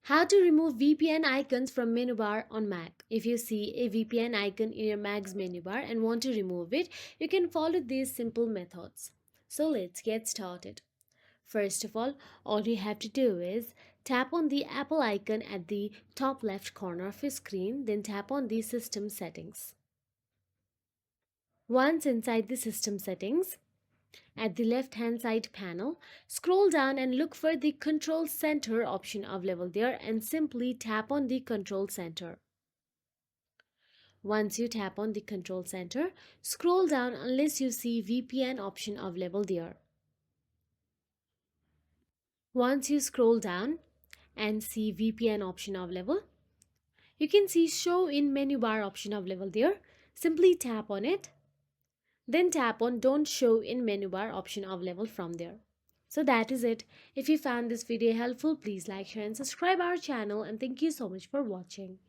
How to remove VPN icons from menu bar on Mac. If you see a VPN icon in your Mac's menu bar and want to remove it, you can follow these simple methods. So let's get started. First of all you have to do is tap on the Apple icon at the top left corner of your screen, then tap on the system settings. Once inside the system settings, at the left hand side panel, scroll down and look for the Control Center option available there and simply tap on the Control Center. Once you tap on the Control Center, scroll down unless you see VPN option available there. Once you scroll down and see VPN option available, you can see Show in Menu Bar option available there. Simply tap on it. Then tap on Don't Show in Menu Bar option available from there. So that is it. If you found this video helpful, please like, share and subscribe our channel, and thank you so much for watching.